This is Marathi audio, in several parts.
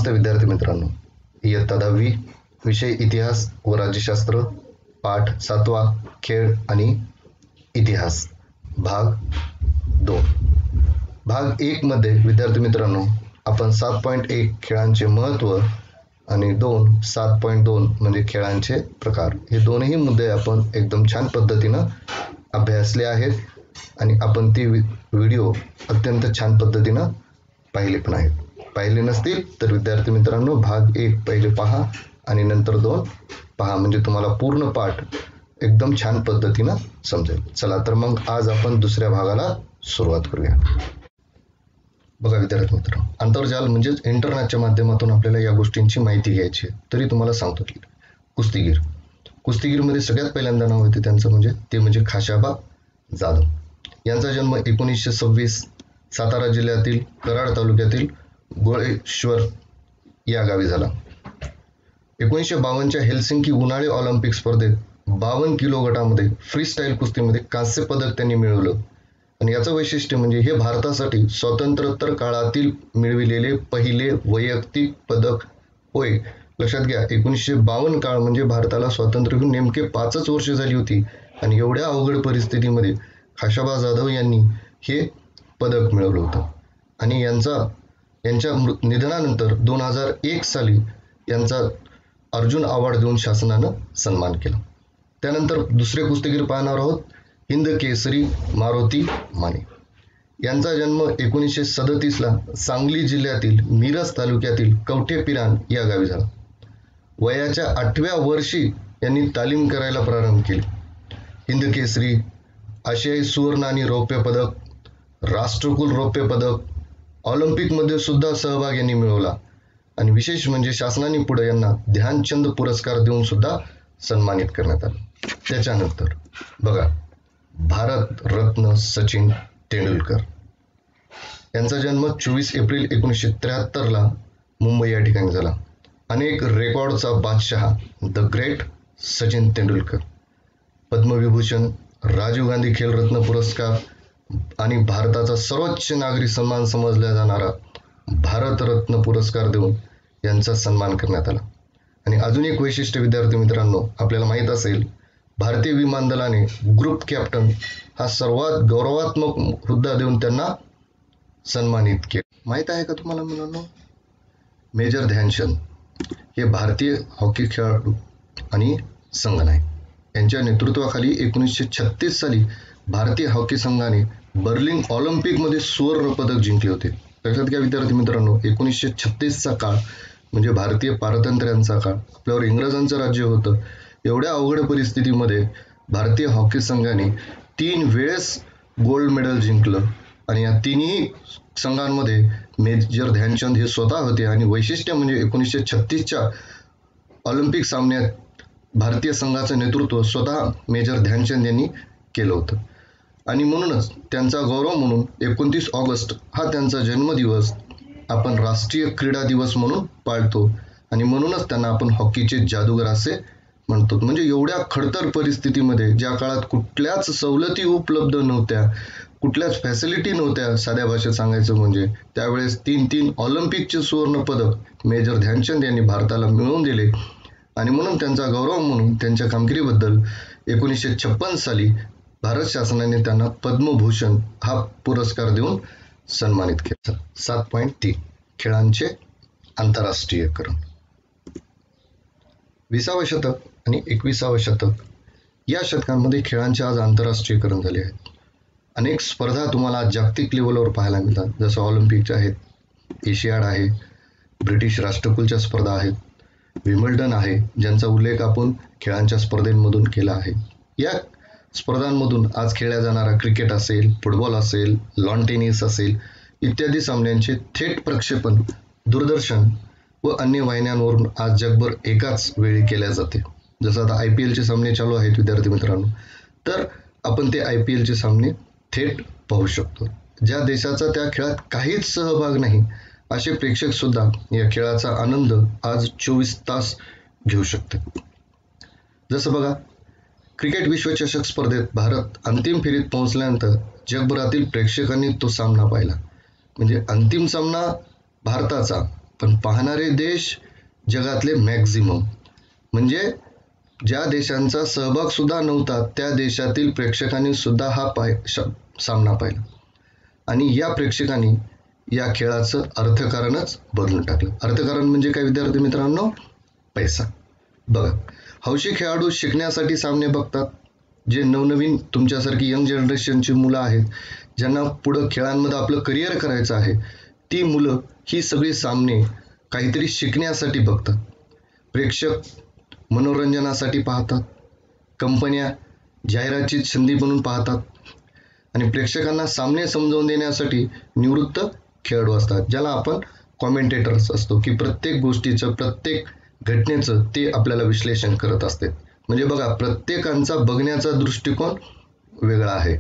नमस्ते विद्यार्थी मित्रांनो, इयत्ता 10वी विषय इतिहास व राज्यशास्त्र, पाठ 7वा खेळ आणि इतिहास, भाग 2. भाग 1 मध्ये विद्यार्थी मित्रांनो आपण 7.1 खेळांचे महत्त्व आणि 7.2 म्हणजे खेळांचे प्रकार, हे दोनही मुद्दे आपण एकदम छान पद्धतीनं अभ्यासले आहेत आणि आपण ती व्हिडिओ अत्यंत छान पद्धतीनं पाहिले पण आहेत. पाहिले नसतील तर विद्यार्थी मित्रांनो भाग 1 पहिले पहा आणि नंतर 2 पहा, म्हणजे तुम्हाला पूर्ण पाठ एकदम छान पद्धतीनं समजेल. चला तर मग आज आपण दुसऱ्या भागाला सुरुवात करूया. बघा विद्यार्थी मित्रांनो, आंतरजाल म्हणजेच इंटरनेटच्या माध्यमातून आपल्याला या गोष्टींची माहिती घ्यायची आहे. तरी तुम्हाला सांगतो की कुस्तीगीरमध्ये सगळ्यात पहिल्यांदा नाव येते त्यांचं म्हणजे खाशाबा जाधव. यांचा जन्म 1926 सातारा जिल्ह्यातील कराड तालुक्यातील गोळेश्वर या गावी झाला. 1952च्या हेल्सिंकी उन्हाळी ऑलिम्पिक स्पर्धेत 52 किलो गटामध्ये फ्रीस्टाईल कुस्तीमध्ये कांस्य पदक त्यांनी मिळवलं. आणि याचं वैशिष्ट्य म्हणजे हे भारतासाठी स्वातंत्र्योत्तर काळातील मिळविलेले पहिले वैयक्तिक पदक होय. लक्षात घ्या, 1952 काळ म्हणजे भारताला स्वातंत्र्य घेऊन नेमके 5च वर्ष झाली होती आणि एवढ्या अवघड परिस्थितीमध्ये खाशाबा जाधव यांनी हे पदक मिळवलं होतं. आणि यांच्या निधनानंतर 2001 साली यांचा अर्जुन अवॉर्ड देऊन शासनानं सन्मान केला. त्यानंतर दुसरे कुस्तीगीर पाहणार आहोत, हिंद केसरी मारुती माने. यांचा जन्म 1937ला सांगली जिल्ह्यातील मिरज तालुक्यातील कवठेपिरान या गावी झाला. वयाच्या 8व्या वर्षी यांनी तालीम करायला प्रारंभ केली. हिंद केसरी, आशियाई सुवर्ण आणि रौप्य पदक, राष्ट्रकुल रौप्य पदक, ऑलिम्पिकमध्ये सुद्धा सहभाग यांनी मिळवला. आणि विशेष म्हणजे शासनाने पुढे यांना ध्यानचंद पुरस्कार देऊन सुद्धा सन्मानित करण्यात आलं. त्याच्यानंतर बघा, भारत रत्न सचिन तेंडुलकर. यांचा जन्म 24 एप्रिल 1973ला मुंबई या ठिकाणी झाला. अनेक रेकॉर्डचा बादशहा द ग्रेट सचिन तेंडुलकर. पद्मविभूषण, राजीव गांधी खेलरत्न पुरस्कार आणि भारताचा सर्वोच्च नागरी सन्मान समजला जाणारा भारतरत्न पुरस्कार देऊन यांचा सन्मान करण्यात आला. आणि अजून एक वैशिष्ट्य विद्यार्थी मित्रांनो, आपल्याला माहीत असेल, भारतीय विमान दलाने ग्रुप कॅप्टन हा सर्वात गौरवात्मक हुद्दा देऊन त्यांना सन्मानित केले. माहीत आहे का तुम्हाला मुलांनो? मेजर ध्यानचंद हे भारतीय हॉकी खेळाडू आणि संघनायक. यांच्या नेतृत्वाखाली 1936 साली भारतीय हॉकी संघाने बर्लिन ऑलिम्पिकमध्ये सुवर्ण पदक जिंकले होते. लक्षात घ्या विद्यार्थी मित्रांनो, 1936चा काळ म्हणजे भारतीय पारतंत्र्यांचा काळ. आपल्यावर इंग्रजांचं राज्य होतं. एवढ्या अवघड परिस्थितीमध्ये भारतीय हॉकी संघाने 3 वेळेस गोल्ड मेडल जिंकलं. आणि या तिन्ही संघांमध्ये मेजर ध्यानचंद हे स्वतः होते. आणि वैशिष्ट्य म्हणजे 1936च्या ऑलिम्पिक सामन्यात भारतीय संघाचं नेतृत्व स्वतः मेजर ध्यानचंद यांनी केलं होतं. आणि म्हणूनच त्यांचा गौरव म्हणून 29 ऑगस्ट हा त्यांचा जन्मदिवस आपण राष्ट्रीय क्रीडा दिवस म्हणून पाळतो. आणि म्हणूनच त्यांना आपण हॉकीचे जादूगार असे म्हणतो. म्हणजे एवढ्या खडतर परिस्थितीमध्ये, ज्या काळात कुठल्याच सवलती उपलब्ध नव्हत्या, कुठल्याच फॅसिलिटी नव्हत्या, साध्या भाषेत सांगायचं म्हणजे, त्यावेळेस 3 ऑलिम्पिकचे सुवर्ण पदक मेजर ध्यानचंद यांनी भारताला मिळवून दिले. आणि म्हणून त्यांचा गौरव म्हणून त्यांच्या कामगिरीबद्दल 1956 साली भारत शासनाने त्यांना पद्मभूषण हा पुरस्कार देऊन सन्मानित केलं. 7.3 खेळांचे आंतरराष्ट्रीयकरण. 20वे शतक आणि 21वे शतक या शतकांमध्ये खेळांचे आज आंतरराष्ट्रीयकरण झाले आहेत. अनेक स्पर्धा तुम्हाला आज जागतिक लेवलवर पाहायला मिळतात. जसं ऑलिम्पिकच्या आहेत, एशियाड आहे, ब्रिटिश राष्ट्रकुलच्या स्पर्धा आहेत, विम्बल्डन आहे, ज्यांचा उल्लेख आपण खेळांच्या स्पर्धेमधून केला आहे. या स्पर्धांमधून आज खेळल्या जाणारा क्रिकेट असेल, फुटबॉल असेल, लॉन टेनिस असेल इत्यादी सामन्यांचे थेट प्रक्षेपण दूरदर्शन व अन्य वाहिन्यांवरून आज जगभर एकाच वेळी केल्या जाते. जसं आता IPLचे सामने चालू आहेत विद्यार्थी मित्रांनो, तर आपण ते IPLचे सामने थेट पाहू शकतो. ज्या देशाचा त्या खेळात काहीच सहभाग नाही असे प्रेक्षक सुद्धा या खेळाचा आनंद आज 24 तास घेऊ शकतात. जसं बघा, क्रिकेट विश्वचषक स्पर्धेत भारत अंतिम फेरीत पोहोचल्यानंतर जगभरातील प्रेक्षकांनी तो सामना पाहिला. म्हणजे अंतिम सामना भारताचा पण पाहणारे देश जगातले मॅक्झिमम. म्हणजे ज्या देशांचा सहभाग सुद्धा नव्हता त्या देशातील प्रेक्षकांनी सुद्धा हा सामना पाहिला आणि या प्रेक्षकांनी या खेळाचं अर्थकारणच बदलून टाकलं. अर्थकारण म्हणजे काय विद्यार्थी मित्रांनो? पैसा. बघा, हौशी खेळाडू शिकण्यासाठी सामने बघतात. जे नवनवीन तुमच्यासारखी यंग जनरेशनची मुलं आहेत, ज्यांना पुढं खेळांमध्ये आपलं करिअर करायचं आहे, ती मुलं ही सगळी सामने काहीतरी शिकण्यासाठी बघतात. प्रेक्षक मनोरंजनासाठी पाहतात. कंपन्या जाहिरातीची संधी म्हणून पाहतात आणि प्रेक्षकांना सामने समजावून देण्यासाठी निवृत्त खेळाडू असतात, ज्याला आपण कॉमेंटेटर्स असतो, की प्रत्येक गोष्टीचं प्रत्येक घटनेचं ते आपल्याला विश्लेषण करत असते. म्हणजे बघा, प्रत्येकांचा बघण्याचा दृष्टिकोन वेगळा आहे.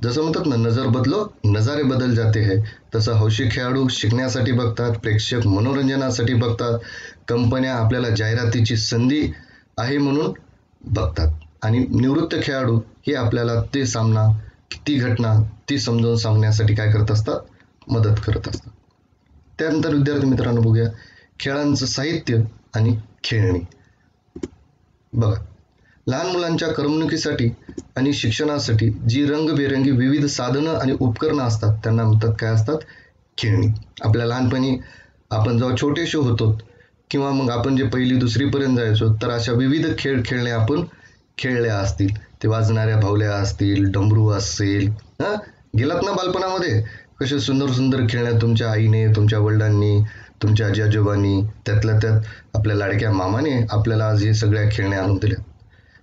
जसं म्हणतात ना, नजर बदलो नजारे बदल जाते है, तसं हौशी खेळाडू शिकण्यासाठी बघतात, प्रेक्षक मनोरंजनासाठी बघतात, कंपन्या आपल्याला जाहिरातीची संधी आहे म्हणून बघतात आणि निवृत्त खेळाडू हे आपल्याला ते सामना, ती घटना ती समजावून सांगण्यासाठी काय करत असतात? मदत करत असतात. त्यानंतर विद्यार्थी मित्रांनो बघूया खेळांचं साहित्य आणि खेळणी. बघा, लहान मुलांच्या करमणुकीसाठी आणि शिक्षणासाठी जी रंगबेरंगी विविध साधनं आणि उपकरणं असतात त्यांना म्हणतात काय असतात? खेळणी. आपल्या लहानपणी आपण जेव्हा छोटेसे होतो किंवा मग आपण जे 1ली 2री पर्यंत जायचो तर अशा विविध खेळ खेळणे आपण खेळल्या असतील. ते वाजणाऱ्या भावल्या असतील, डमरू असेल. गेलात ना बालपणामध्ये? कसे सुंदर सुंदर खेळण्या तुमच्या आईने, तुमच्या वडिलांनी, तुमच्या आजी आजोबांनी, त्यातल्या त्यात आपल्या लाडक्या मामाने आपल्याला आज हे सगळ्या खेळण्या आणून दिल्या.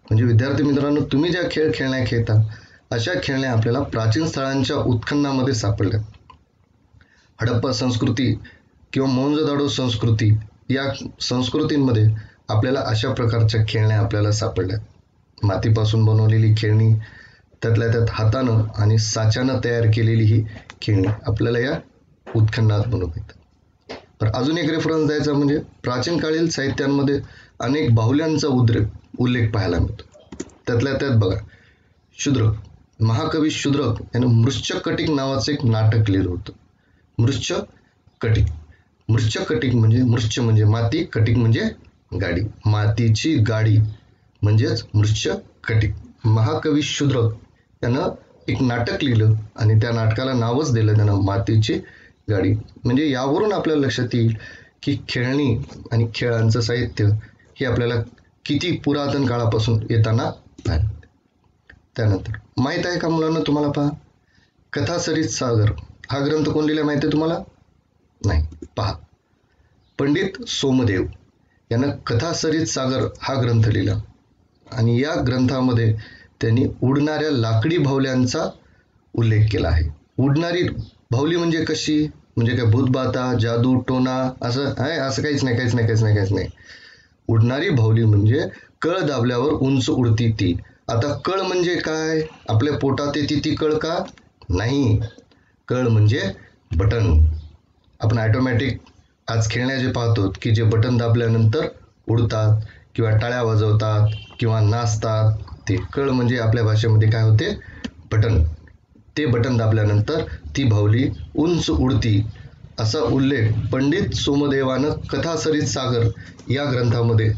म्हणजे विद्यार्थी मित्रांनो, तुम्ही ज्या खेळण्या खेळता अशा खेळण्या आपल्याला प्राचीन स्थळांच्या उत्खननामध्ये सापडल्या. हडप्पा संस्कृती किंवा मोहनजोदाडो संस्कृती या संस्कृतींमध्ये आपल्याला अशा प्रकारच्या खेळण्या आपल्याला सापडल्या. मातीपासून बनवलेली खेळणी, त्यातल्या त्यात हातानं आणि साच्यानं तयार केलेली ही खेळणी आपल्याला या उत्खननात बनवतात. तर अजून एक रेफरन्स द्यायचा म्हणजे प्राचीन काळील साहित्यांमध्ये अनेक बाहुल्यांचा उल्लेख पाहायला मिळतो. त्यातल्या त्यात बघा, शूद्रक, महाकवी शूद्रक यानं मृच्छकटिक नावाचं एक नाटक लिहिलं होतं. मृच्छकटिक. मृच्छकटिक म्हणजे मृच्छ म्हणजे माती, कटिक म्हणजे गाडी, मातीची गाडी म्हणजेच मृच्छकटिक. महाकवी शूद्रक यानं एक नाटक लिहिलं आणि त्या नाटकाला नावच दिलं त्यानं मातीची गाडी. म्हणजे यावरून आपल्याला लक्षात येईल की खेळणी आणि खेळांचं साहित्य हे आपल्याला किती पुरातन काळापासून येताना आहे. त्यानंतर माहित आहे का मुलांना तुम्हाला? पहा, कथासरित सागर हा ग्रंथ कोण लिहिला माहिती आहे तुम्हाला? नाही. पहा, पंडित सोमदेव यानं कथासरित सागर हा ग्रंथ लिहिला आणि या ग्रंथामध्ये त्यांनी उडणाऱ्या लाकडी भावल्यांचा उल्लेख केला आहे. उडणारी भावली म्हणजे कशी? म्हणजे काय भूतबाता, जादू टोना असं आहे? असं काहीच नाही. उडणारी भावली म्हणजे कळ दाबल्यावर उंच उडती ती. आता कळ म्हणजे काय? आपल्या पोटात येते ती कळ का? नाही. कळ म्हणजे बटन. आपण ऑटोमॅटिक आज खेळण्या जे पाहतो की जे बटन दाबल्यानंतर उडतात किंवा टाळ्या वाजवतात किंवा नाचतात, ते कळ म्हणजे आपल्या भाषेमध्ये काय होते? बटन. ते बटन दाबल्यानंतर ती भावली उंच उडती असा उल्लेख पंडित सोमदेवानं कथासरित सागर या ग्रंथामध्ये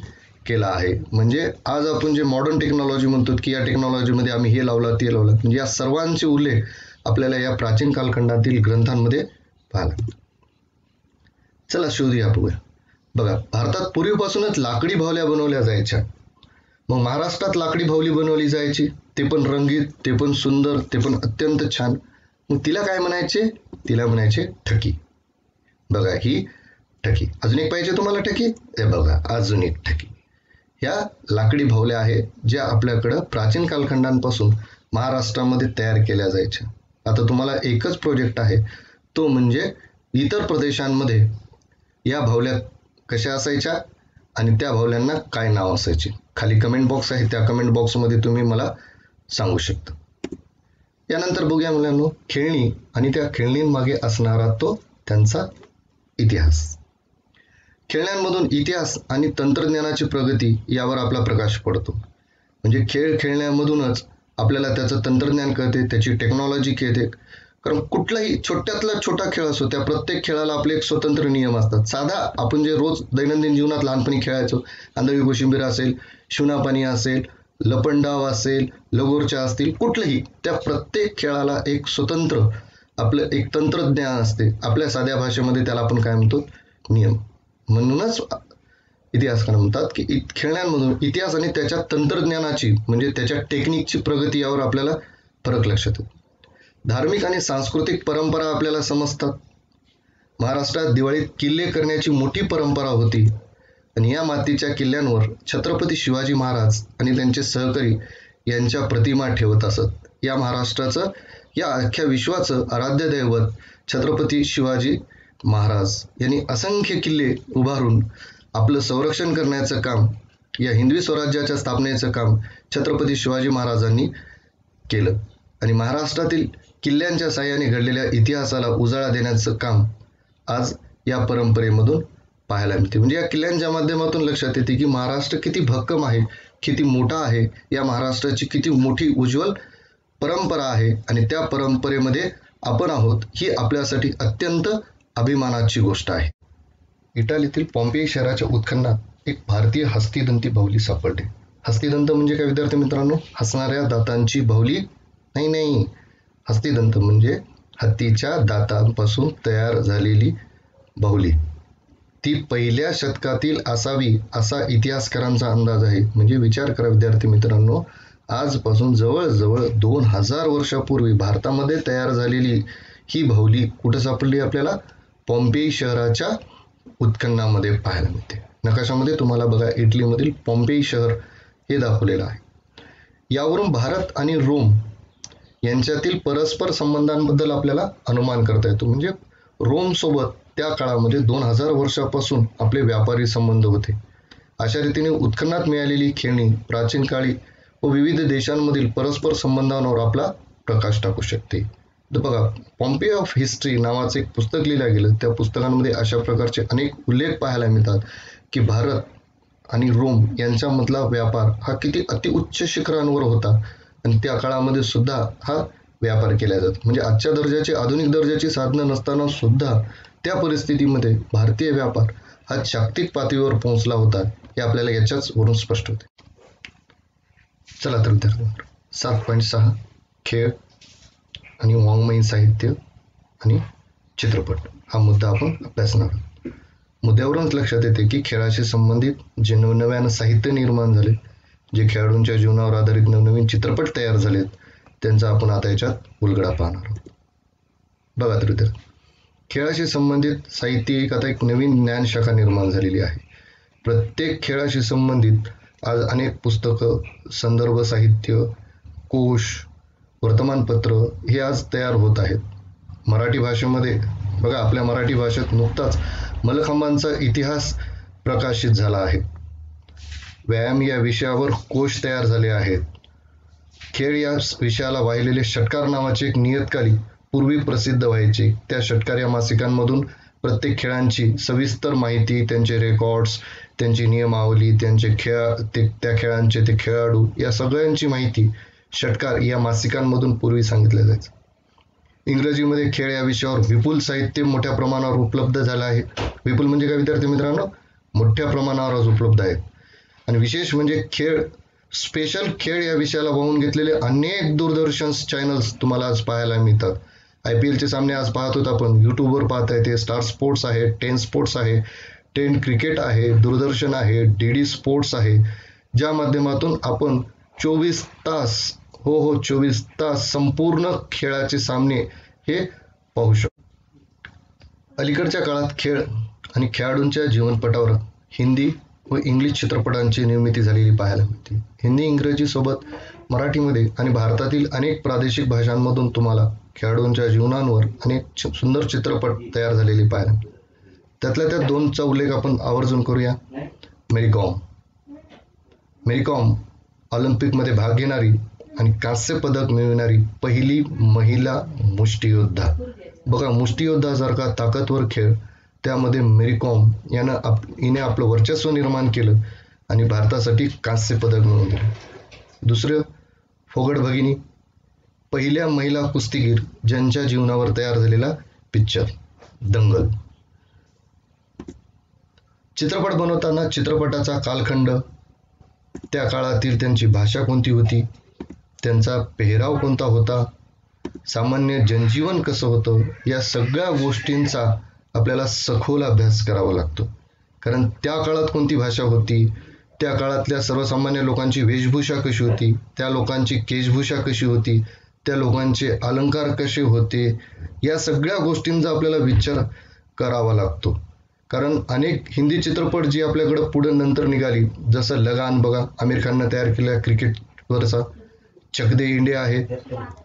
केला आहे. म्हणजे आज आपण जे मॉडर्न टेक्नॉलॉजी म्हणतो की या टेक्नॉलॉजीमध्ये आम्ही हे लावलं ते लावलं, म्हणजे या सर्वांचे उल्लेख आपल्याला या प्राचीन कालखंडातील ग्रंथांमध्ये पाहायला. चला शोधूया, बघूया. बघा, भारतात पूर्वीपासूनच लाकडी भावल्या बनवल्या जायच्या. मग महाराष्ट्रात लाकडी भावली बनवली जायची, ते पण रंगीत, ते पण सुंदर, ते पण अत्यंत छान. मग तिला काय म्हणायचे? तिला म्हणायचे ठकी. बघा, ही ठकी. अजून एक पाहिजे तुम्हाला ठकी? हे बघा, अजून एक ठकी. ह्या लाकडी भावल्या आहेत ज्या आपल्याकडं प्राचीन कालखंडांपासून महाराष्ट्रामध्ये तयार केल्या जायच्या. आता तुम्हाला एकच प्रोजेक्ट आहे, तो म्हणजे इतर प्रदेशांमध्ये या भावल्या कशा असायच्या आणि त्या भावल्यांना काय नाव असायचे. खाली कमेंट बॉक्स आहे, त्या कमेंट बॉक्समध्ये तुम्ही मला सांगू शकता. यानंतर बघूया मुलांनो खेळणी आणि त्या खेळणींमागे असणारा तो त्यांचा इतिहास. खेळण्यांमधून इतिहास आणि तंत्रज्ञानाची प्रगती यावर आपला प्रकाश पडतो. म्हणजे खेळ खेळण्यामधूनच आपल्याला त्याचं तंत्रज्ञान कळते, त्याची टेक्नॉलॉजी कळते. कारण कुठलाही छोट्यातला छोटा खेळ असो, त्या प्रत्येक खेळाला आपले एक स्वतंत्र नियम असतात. साधा आपण जे रोज दैनंदिन जीवनात लहानपणी खेळायचो, आंधळी कोशिंबीर असेल, शिवणापाणी असेल, लपंडाव असेल, लगोरच्या असतील, कुठलंही त्या प्रत्येक खेळाला एक स्वतंत्र आपलं एक तंत्रज्ञान असते. आपल्या साध्या भाषेमध्ये त्याला आपण काय म्हणतो, नियम. म्हणूनच इतिहासकार म्हणतात की खेळण्यांमधून इतिहास आणि त्याच्या तंत्रज्ञानाची म्हणजे त्याच्या टेक्निकची प्रगती यावर आपल्याला फरक लक्षात येतो. धार्मिक आणि सांस्कृतिक परंपरा आपल्याला समजतात. महाराष्ट्रात दिवाळीत किल्ले करण्याची मोठी परंपरा होती आणि या मातीच्या किल्ल्यांवर छत्रपती शिवाजी महाराज आणि त्यांचे सहकारी यांच्या प्रतिमा ठेवत असत. या महाराष्ट्राचं, या अख्ख्या विश्वाचं आराध्य दैवत छत्रपती शिवाजी महाराज यांनी असंख्य किल्ले उभारून आपलं संरक्षण करण्याचं काम, या हिंदवी स्वराज्याच्या स्थापनेचं काम छत्रपती शिवाजी महाराजांनी केलं आणि महाराष्ट्रातील किल्ल्यांच्या साहाय्याने घडलेल्या इतिहासाला उजाळा देण्याचं काम आज या परंपरेमधून पाहायला मिळते. म्हणजे या किल्ल्यांच्या माध्यमातून लक्षात येते की महाराष्ट्र किती भक्कम आहे, किती मोठा आहे, या महाराष्ट्राची किती मोठी उज्ज्वल परंपरा आहे आणि त्या परंपरेमध्ये आपण आहोत ही आपल्यासाठी अत्यंत अभिमानाची गोष्ट आहे. इटालीतील पॉम्पेई शहराच्या उत्खननात एक भारतीय हस्तिदंती बाहुली सापडली. हस्तिदंत म्हणजे काय विद्यार्थी मित्रांनो? हसणाऱ्या दातांची बाहुली नाही. हस्तिदंत म्हणजे हत्तीच्या दातांपासून तयार झालेली बाहुली. ती पहिल्या शतकातील असावी असा इतिहासकारांचा अंदाज आहे. म्हणजे विचार करा विद्यार्थी मित्रांनो, आजपासून जवळजवळ 2000 वर्षापूर्वी भारतामध्ये तयार झालेली ही बाहुली कुठं सापडली आपल्याला? पॉम्पेई शहराच्या उत्खननामध्ये पाहायला मिळते. नकाशामध्ये तुम्हाला बघा इटलीमधील पॉम्पेई शहर हे दाखवलेलं आहे. यावरून भारत आणि रोम यांच्यातील परस्पर संबंधांबद्दल आपल्याला अनुमान करता येतो. म्हणजे रोम सोबत त्या काळामध्ये 2000 वर्षापासून आपले व्यापारी संबंध होते. अशा रीतीने उत्खननात मिळालेली खेळणी प्राचीन काळी व विविध देशांमधील परस्पर संबंधांवर आपला प्रकाश टाकू शकते. तर बघा, पॉम्पेई ऑफ हिस्ट्री नावाचं एक पुस्तक लिहिलं गेलं. त्या पुस्तकांमध्ये अशा प्रकारचे अनेक उल्लेख पाहायला मिळतात की भारत आणि रोम यांच्यामधला व्यापार हा किती अतिउच्च शिखरांवर होता आणि त्या काळामध्ये सुद्धा हा व्यापार केला जातो. म्हणजे आजच्या दर्जाची, आधुनिक दर्जाची साधनं नसताना सुद्धा त्या परिस्थितीमध्ये भारतीय व्यापार हा जागतिक पातळीवर पोहोचला होता, हे आपल्याला याच्याच वरून स्पष्ट होते. चला तर विद्यार्थ्यांनो, 7.6 खेळ आणि वाङ्मयीन साहित्य आणि चित्रपट हा मुद्दा आपण अभ्यासणार आहोत. मुद्द्यावरूनच लक्षात येते की खेळाशी संबंधित जे नवनव्यानं साहित्य निर्माण झाले, जे खेळाडूंच्या जीवनावर आधारित नवनवीन चित्रपट तयार झालेत, त्यांचा आपण आता याच्यात उलगडा पाहणार आहोत. बघा तर विद्यार्थी, खेळाशी संबंधित साहित्य एक आता एक नवीन ज्ञानशाखा निर्माण झालेली आहे. प्रत्येक खेळाशी संबंधित आज अनेक पुस्तकं, संदर्भ साहित्य, कोश, वर्तमानपत्र हे आज तयार होत आहेत. मराठी भाषेमध्ये बघा, आपल्या मराठी भाषेत नुकताच मलखांबांचा इतिहास प्रकाशित झाला आहे. व्यायाम या विषयावर कोश तयार झाले आहेत. खेळ या विषयाला वाहिलेले षटकार नावाचे एक नियतकालिक पूर्वी प्रसिद्ध व्हायचे. त्या षटकार या मासिकांमधून प्रत्येक खेळांची सविस्तर माहिती, त्यांचे रेकॉर्ड्स, त्यांची नियमावली, त्या खेळांचे ते खेळाडू, या सगळ्यांची माहिती षटकार या मासिकांमधून पूर्वी सांगितलं जायचं. इंग्रजीमध्ये खेळ या विषयावर विपुल साहित्य मोठ्या प्रमाणावर उपलब्ध झालं आहे. विपुल म्हणजे काय विद्यार्थी मित्रांनो? मोठ्या प्रमाणावर आज उपलब्ध आहेत. आणि विशेष म्हणजे स्पेशल खेळ या विषयाला वाहून घेतलेले अनेक दूरदर्शन चॅनल्स तुम्हाला आज पाहायला मिळतात. IPL चे सामने आज पाहत होत आपण, युट्यूबवर पाहता येते. स्टार स्पोर्ट्स आहे, 10 स्पोर्ट्स आहे, 10 क्रिकेट आहे, दूरदर्शन आहे, DD स्पोर्ट्स आहे, ज्या माध्यमातून आपण 24 तास 24 तास संपूर्ण खेळाचे सामने हे पाहू शकतो. अलीकडच्या काळात खेळ आणि खेळाडूंच्या जीवनपटावर हिंदी व इंग्लिश चित्रपटांची निर्मिती झालेली पाहायला मिळते. हिंदी, इंग्रजी सोबत मराठीमध्ये आणि भारतातील अनेक प्रादेशिक भाषांमधून तुम्हाला खेळाडूंच्या जीवनांवर अनेक सुंदर चित्रपट तयार झालेले पाहायला मिळतात. त्यातल्या त्या 2चा उल्लेख आपण आवर्जून करूया. मेरी कॉम ऑलिम्पिकमध्ये भाग घेणारी आणि कांस्य पदक मिळविणारी पहिली महिला मुष्टियोद्धा. बघा, मुष्टियोद्धासारखा ताकदवर खेळ, त्यामध्ये मेरी कॉम हिने आपलं वर्चस्व निर्माण केलं आणि भारतासाठी कांस्य पदक मिळवून दिलं. दुसरं, फोगट भगिनी पहिल्या महिला कुस्तीगीर ज्यांच्या जीवनावर तयार झालेला पिक्चर दंगल. चित्रपट बनवताना चित्रपटाचा कालखंड, त्या काळातील त्यांची भाषा कोणती होती, त्यांचा पेहराव कोणता होता, सामान्य जनजीवन कसं होतं, या सगळ्या गोष्टींचा आपल्याला सखोल अभ्यास करावा लागतो. कारण त्या काळात कोणती भाषा होती, त्या काळातल्या सर्वसामान्य लोकांची वेशभूषा कशी होती, त्या लोकांची केशभूषा कशी होती, त्या लोकांचे अलंकार कसे होते, या सगळ्या गोष्टींचा आपल्याला विचार करावा लागतो. कारण अनेक हिंदी चित्रपट जी आपल्याकडं पुढे नंतर निघाली, जसं लगान बघा, आमिर खाननं तयार केलेला क्रिकेटवरचा, चक दे इंडिया आहे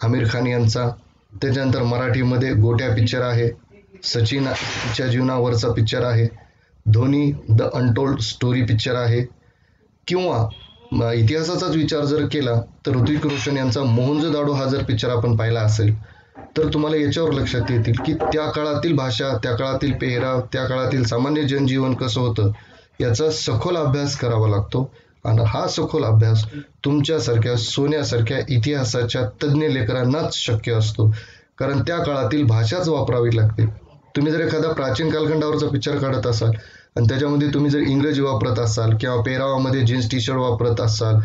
आमिर खान यांचा, त्याच्यानंतर मराठीमध्ये गोट्या पिक्चर आहे, सचिनच्या जीवनावरचा पिक्चर आहे, Dhoni the untold story picture आहे, किंवा इतिहासाचाच विचार जर केला तर ऋतिक रोशन यांचा मोहनजोदाडो हा जर पिक्चर आपण पाहिला असेल तर तुम्हाला याच्यावर लक्षात येतील की त्या काळातील भाषा, त्या काळातील पेहराव, त्या काळातील सामान्य जनजीवन कसं होतं याचा सखोल अभ्यास करावा लागतो. आणि हा सखोल अभ्यास तुमच्यासारख्या सोन्यासारख्या इतिहासाच्या तज्ज्ञ लेकरांनाच शक्य असतो, कारण त्या काळातील भाषाच वापरावी लागते. तुम्ही जर एखादा प्राचीन कालखंडावरचा पिक्चर काढत असाल आणि त्याच्यामध्ये तुम्ही जर इंग्रजी वापरत असाल किंवा पेहरावामध्ये जीन्स टी शर्ट वापरत असाल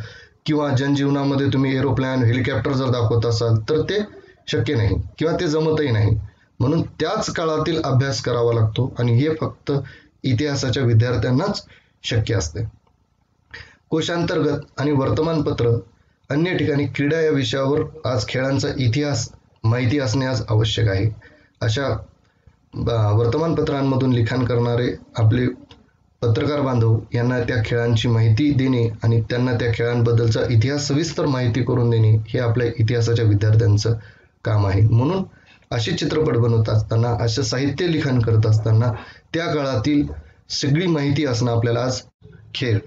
किंवा जनजीवनामध्ये तुम्ही एरोप्लेन, हेलिकॉप्टर जर दाखवत असाल तर ते शक्य नाही किंवा ते जमतही नाही. म्हणून त्याच काळातील अभ्यास करावा लागतो आणि हे फक्त इतिहासाच्या विद्यार्थ्यांनाच शक्य असते. कोशांतर्गत आणि वर्तमानपत्र, अन्य ठिकाणी क्रीडा या विषयावर आज खेळांचा इतिहास माहिती असणे आज आवश्यक आहे. अशा वर्तमानपत्रांमधून लिखाण करणारे आपले पत्रकार बांधव यांना त्या खेळांची माहिती देणे आणि त्यांना त्या खेळांबद्दलचा इतिहास सविस्तर माहिती करून देणे हे आपल्या इतिहासाच्या विद्यार्थ्यांचं काम आहे. म्हणून असे चित्रपट बनवत असताना, असे साहित्य लिखाण करत असताना त्या काळातील सगळी माहिती असणं आपल्याला आज खेळ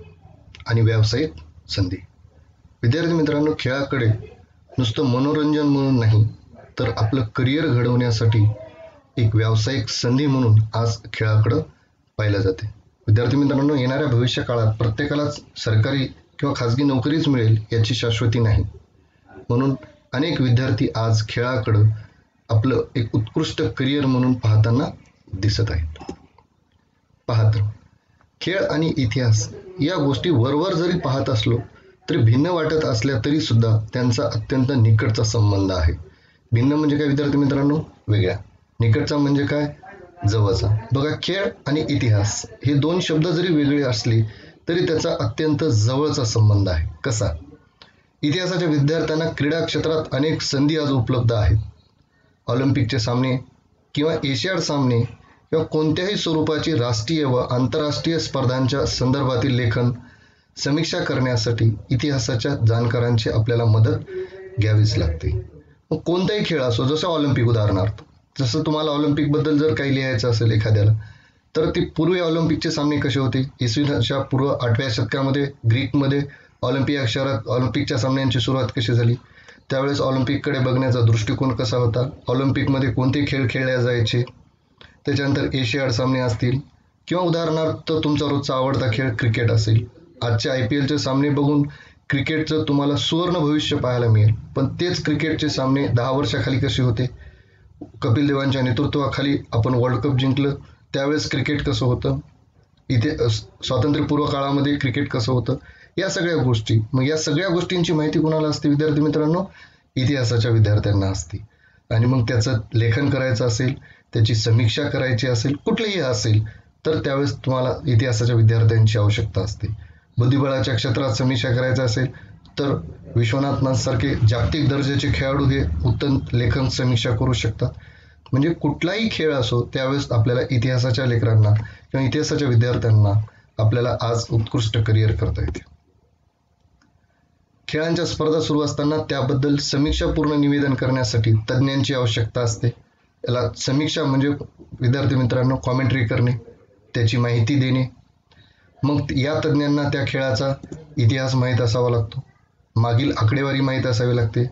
आणि व्यावसायिक संधी. विद्यार्थी मित्रांनो, खेळाकडे नुसतं मनोरंजन म्हणून नाही तर आपलं करिअर घडवण्यासाठी एक व्यावसायिक संधी म्हणून आज खेळाकडं पाहिलं जाते. विद्यार्थी मित्रांनो, येणाऱ्या भविष्य काळात प्रत्येकालाच सरकारी किंवा खाजगी नोकरीच मिळेल याची शाश्वती नाही. म्हणून अनेक विद्यार्थी आज खेळाकडं आपलं एक उत्कृष्ट करिअर म्हणून पाहताना दिसत आहेत. पाहत खेळ आणि इतिहास या गोष्टी वरवर जरी पाहत असलो तरी भिन्न वाटत असल्या तरी सुद्धा त्यांचा अत्यंत निकटचा संबंध आहे. भिन्न म्हणजे काय विद्यार्थी मित्रांनो? वेगळ्या. निकटचा म्हणजे काय? जवळचा. बघा, खेळ आणि इतिहास हे दोन शब्द जरी वेगळे असले तरी त्याचा अत्यंत जवळचा संबंध आहे. कसा? इतिहासाच्या विद्यार्थ्यांना क्रीडा क्षेत्रात अनेक संधी आज उपलब्ध आहेत. ऑलिम्पिकचे सामने किंवा एशियाड सामने किंवा कोणत्याही स्वरूपाची राष्ट्रीय व आंतरराष्ट्रीय स्पर्धांच्या संदर्भातील लेखन, समीक्षा करण्यासाठी इतिहासाच्या जाणकारांची आपल्याला मदत घ्यावीच लागते. मग कोणताही खेळ असो, जसं ऑलिम्पिक उदाहरणार्थ, जसं तुम्हाला ऑलिम्पिक बद्दल जर काही लिहायचं असेल एखाद्याला, तर ते पूर्वी ऑलिम्पिकचे सामने कसे होते? इसवीच्या पूर्व 8व्या शतकामध्ये ग्रीकमध्ये ऑलिम्पिक या शहरात ऑलिम्पिकच्या सामन्यांची सुरुवात कशी झाली? त्यावेळेस ऑलिम्पिककडे बघण्याचा दृष्टिकोन कसा होता? ऑलिम्पिकमध्ये कोणते खेळ खेळले जायचे? त्याच्यानंतर एशियाड सामने असतील किंवा उदाहरणार्थ तुमचा रोजचा आवडता खेळ क्रिकेट असेल. आजच्या IPLचे सामने बघून क्रिकेटचं तुम्हाला सुवर्ण भविष्य पाहायला मिळेल. पण तेच क्रिकेटचे सामने 10 वर्षाखाली कसे होते? कपिल देवांच्या नेतृत्वाखाली आपण वर्ल्ड कप जिंकलं, त्यावेळेस क्रिकेट कसं होतं? इथे स्वातंत्र्यपूर्व काळामध्ये क्रिकेट कसं होतं? या सगळ्या गोष्टी, मग या सगळ्या गोष्टींची माहिती कोणाला असते विद्यार्थी मित्रांनो? इतिहासाच्या विद्यार्थ्यांना असते. आणि मग त्याचं लेखन करायचं असेल, त्याची समीक्षा करायची असेल, कुठलीही असेल, तर त्यावेळेस तुम्हाला इतिहासाच्या विद्यार्थ्यांची आवश्यकता असते. बुद्धिबळाच्या क्षेत्रात समीक्षा करायचं असेल तर विश्वनाथनांसारखे जागतिक दर्जाचे खेळाडू हे उत्तम लेखन समीक्षा करू शकतात. म्हणजे कुठलाही खेळ असो, त्यावेळेस आपल्याला इतिहासाच्या लेकरांना किंवा इतिहासाच्या विद्यार्थ्यांना आपल्याला आज उत्कृष्ट करिअर करता येते. खेळांच्या स्पर्धा सुरू असताना त्याबद्दल समीक्षापूर्ण निवेदन करण्यासाठी तज्ज्ञांची आवश्यकता असते. याला समीक्षा म्हणजे विद्यार्थी मित्रांनो कॉमेंट्री करणे, त्याची माहिती देणे. मग या तज्ज्ञांना त्या खेळाचा इतिहास माहीत असावा लागतो, मागील आकडेवारी माहीत असावी लागते,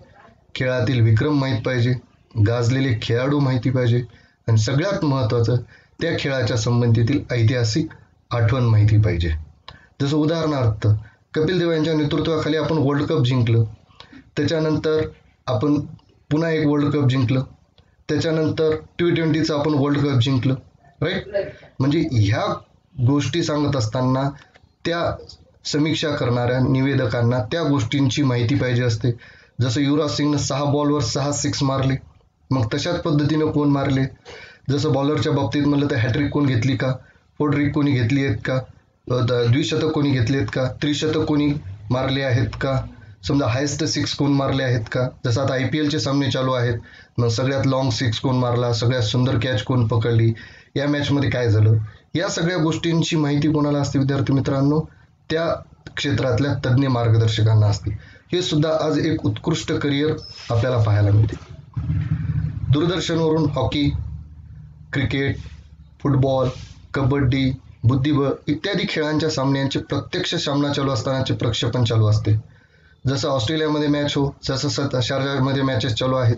खेळातील विक्रम माहीत पाहिजे, गाजलेले खेळाडू माहिती पाहिजे आणि सगळ्यात महत्त्वाचं त्या खेळाच्या संबंधीतील ऐतिहासिक आठवण माहिती पाहिजे. जसं उदाहरणार्थ कपिल देव यांच्या नेतृत्वाखाली आपण वर्ल्ड कप जिंकलं, त्याच्यानंतर आपण पुन्हा एक वर्ल्ड कप जिंकलं, त्याच्यानंतर T20चं आपण वर्ल्ड कप जिंकलं, राईट. म्हणजे ह्या गोष्टी सांगत असताना त्या समीक्षा करणाऱ्या निवेदकांना त्या गोष्टींची माहिती पाहिजे असते. जसं युवराज सिंगनं 6 बॉलवर 6 सिक्स मारले, मग तशाच पद्धतीनं कोण मारले. जसं बॉलरच्या बाबतीत म्हणलं तर हॅट्रिक कोण घेतली का, फोर्ट्रिक कोणी घेतली आहेत का, द्विशतक कोणी घेतलेत का, त्रिशतक कोणी मारले आहेत का, समजा हायेस्ट सिक्स कोण मारले आहेत का. जसं आता IPLचे सामने चालू आहेत, मग सगळ्यात लॉंग सिक्स कोण मारला, सगळ्यात सुंदर कॅच कोण पकडली, या मॅचमध्ये काय झालं, या सगळ्या गोष्टींची माहिती कोणाला असते विद्यार्थी मित्रांनो, त्या क्षेत्रातल्या तज्ज्ञ मार्गदर्शकांना असते. हे सुद्धा आज एक उत्कृष्ट करिअर आपल्याला पाहायला मिळते. दूरदर्शनवरून हॉकी, क्रिकेट, फुटबॉल, कबड्डी, बुद्धिबळ इत्यादी खेळांच्या सामन्यांचे प्रत्यक्ष सामना चालू असतानाचे प्रक्षेपण चालू असते. जसं ऑस्ट्रेलियामध्ये मॅच हो, जसं शारजामध्ये मॅचेस चालू आहेत,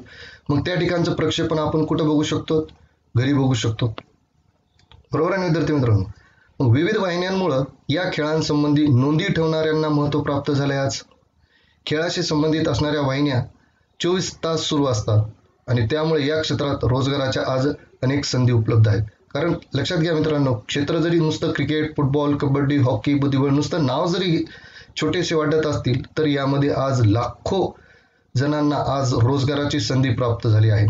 मग त्या ठिकाणचं प्रक्षेपण आपण कुठं बघू शकतो, घरी बघू शकतो, बरोबर आहे विद्यार्थी मित्रांनो. मग विविध वाहिन्यांमुळे या खेळांसंबंधी नोंदी ठेवणाऱ्यांना महत्त्व प्राप्त झाले. आज खेळाशी संबंधित असणाऱ्या वाहिन्या 24 तास सुरू असतात आणि त्यामुळे या क्षेत्रात रोजगाराच्या आज अनेक संधी उपलब्ध आहेत. कारण लक्षात घ्या मित्रांनो, क्षेत्र जरी नुसतं क्रिकेट, फुटबॉल, कबड्डी, हॉकी, बुद्धिबळ नुसतं नाव जरी छोटेसे वाटत असतील, तर यामध्ये आज लाखो जणांना आज रोजगाराची संधी प्राप्त झाली आहे.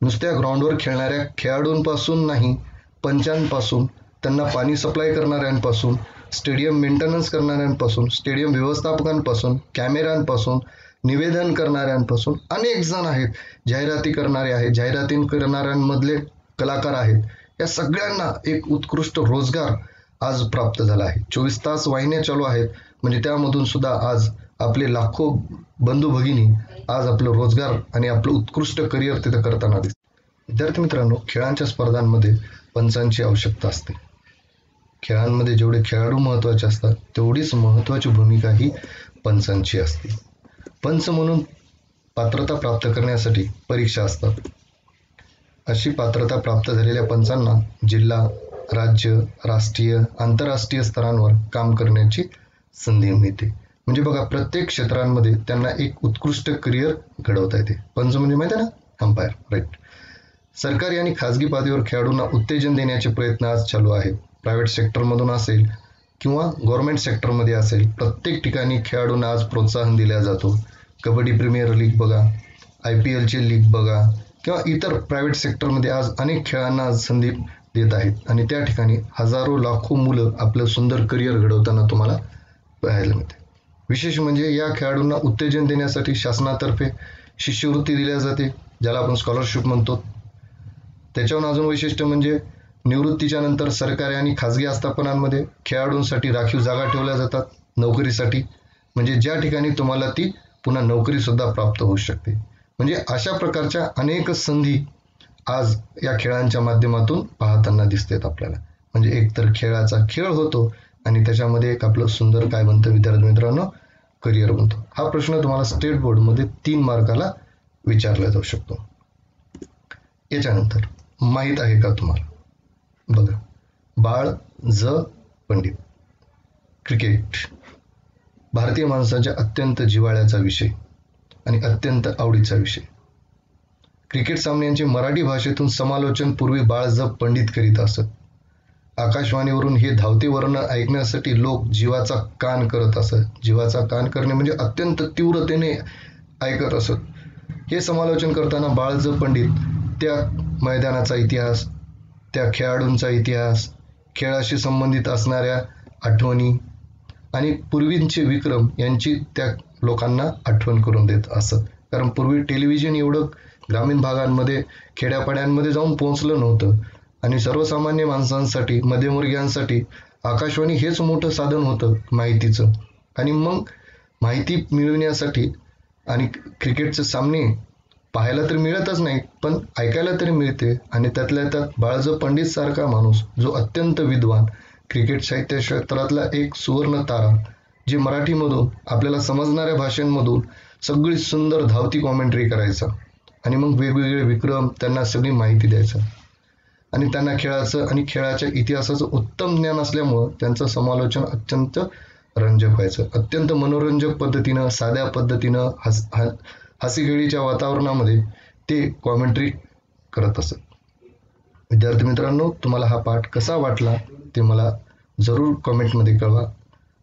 नुसत्या ग्राउंडवर खेळणाऱ्या खेळाडूंपासून नाही, पंचांपासून, त्यांना पाणी सप्लाय करणाऱ्यांपासून, स्टेडियम मेंटेनन्स करणाऱ्यांपासून, स्टेडियम व्यवस्थापकांपासून, कॅमेऱ्यांपासून, निवेदन करणाऱ्यांपासून अनेक जण आहेत, जाहिराती करणारे आहेत, जाहिराती करणाऱ्यांमधले कलाकार आहेत, या सगळ्यांना एक उत्कृष्ट रोजगार आज प्राप्त झाला आहे. 24 तास वाहिन्या चालू आहेत, म्हणजे त्यामधून सुद्धा आज आपले लाखो बंधू भगिनी आज आपलं रोजगार आणि आपलं उत्कृष्ट करिअर तिथं करताना दिसते. विद्यार्थी मित्रांनो, खेळांच्या स्पर्धांमध्ये पंचांची आवश्यकता असते. खेळांमध्ये जेवढे खेळाडू महत्त्वाचे असतात, तेवढीच महत्त्वाची भूमिका ही पंचांची असते. पंच म्हणून पात्रता प्राप्त करण्यासाठी परीक्षा असतात. अशी पात्रता प्राप्त झालेल्या पंचांना जिल्हा, राज्य, राष्ट्रीय, आंतरराष्ट्रीय स्तरांवर काम करण्याची संधी मिळते. म्हणजे बघा, प्रत्येक क्षेत्रांमध्ये त्यांना एक उत्कृष्ट करिअर घडवता येते. पंच म्हणजे माहिती आहे ना, अंपायर, राईट. सरकारी आणि खाजगी पातळीवर खेळाडूंना उत्तेजन देण्याचे प्रयत्न आज चालू आहेत. प्रायव्हेट सेक्टरमधून असेल किंवा गव्हर्नमेंट सेक्टरमध्ये असेल, प्रत्येक ठिकाणी खेळाडूंना आज प्रोत्साहन दिला जातो. कबड्डी प्रीमियर लीग बघा, IPLची लीग बघा किंवा इतर प्रायव्हेट सेक्टरमध्ये आज अनेक खेळांना आज संधी देत आहेत आणि त्या ठिकाणी हजारो लाखो मुलं आपलं सुंदर करिअर घडवताना तुम्हाला पाहायला मिळते. विशेष म्हणजे या खेळाडूंना उत्तेजन देण्यासाठी शासनातर्फे शिष्यवृत्ती दिल्या जाते, ज्याला आपण स्कॉलरशिप म्हणतो. त्याच्याहून अजून वैशिष्ट्य म्हणजे निवृत्तीच्या नंतर सरकारी आणि खाजगी आस्थापनांमध्ये खेळाडूंसाठी राखीव जागा ठेवल्या जातात नोकरीसाठी, म्हणजे ज्या ठिकाणी तुम्हाला ती पुन्हा नोकरी सुद्धा प्राप्त होऊ शकते. म्हणजे अशा प्रकारच्या अनेक संधी आज या खेळांच्या माध्यमातून पाहताना दिसतात आपल्याला. म्हणजे एकतर खेळाचा खेळ होतो आणि त्याच्यामध्ये एक आपलं सुंदर काय बनतं विद्यार्थी मित्रांनो, करिअर बनतो. हा प्रश्न तुम्हाला स्टेट बोर्डमध्ये 3 मार्काला विचारला जाऊ शकतो. याच्यानंतर माहीत आहे का तुम्हाला, बघा, बाळ ज पंडित, क्रिकेट भारतीय माणसाच्या अत्यंत जिव्हाळ्याचा विषय आणि अत्यंत आवडीचा विषय. क्रिकेट सामन्यांचे मराठी भाषेतून समालोचन पूर्वी बाळ ज पंडित करीत असत. आकाशवाणीवरून हे धावते वर्ण ऐकण्यासाठी लोक जीवाचा कान करत असत. जीवाचा कान करणे म्हणजे अत्यंत तीव्रतेने ऐकत असत. हे समालोचन करताना बाळ ज पंडित त्या मैदानाचा इतिहास, त्या खेळाडूंचा इतिहास, खेळाशी संबंधित असणाऱ्या आठवणी आणि पूर्वींचे विक्रम यांची त्या लोकांना आठवण करून देत असत. कारण पूर्वी टेलिव्हिजन एवढं ग्रामीण भागांमध्ये, खेड्यापाड्यांमध्ये जाऊन पोहोचलं नव्हतं आणि सर्वसामान्य माणसांसाठी, मध्यमवर्गीयांसाठी आकाशवाणी हेच मोठं साधन होतं माहितीचं. आणि मग माहिती मिळविण्यासाठी आणि क्रिकेटचे सामने पाहायला तर मिळतच नाही, पण ऐकायला तरी मिळते. आणि त्यातल्या त्यात बाळज पंडित सारखा माणूस, जो अत्यंत विद्वान, क्रिकेट साहित्य क्षेत्रातला एक सुवर्ण तारा, जे मराठीमधून आपल्याला समजणाऱ्या भाषांमधून सगळी सुंदर धावती कॉमेंट्री करायचा आणि मग वेगवेगळे विक्रम, त्यांना सगळी माहिती द्यायचं आणि त्यांना खेळाचं आणि खेळाच्या इतिहासाचं उत्तम ज्ञान असल्यामुळं त्यांचं समालोचन अत्यंत रंजक व्हायचं. अत्यंत मनोरंजक पद्धतीनं, साध्या पद्धतीनं, हसीखेळीच्या वातावरणामध्ये ते कॉमेंट्री करत असत. विद्यार्थी मित्रांनो, तुम्हाला हा पाठ कसा वाटला ते मला जरूर कॉमेंटमध्ये कळवा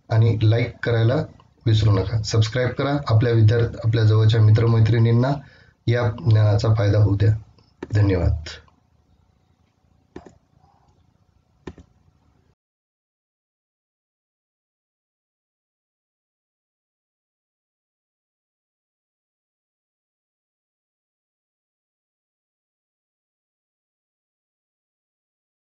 आणि लाईक करायला विसरू नका. सबस्क्राईब करा. आपल्या जवळच्या मित्रमैत्रिणींना या ज्ञानाचा फायदा होऊ द्या. धन्यवाद.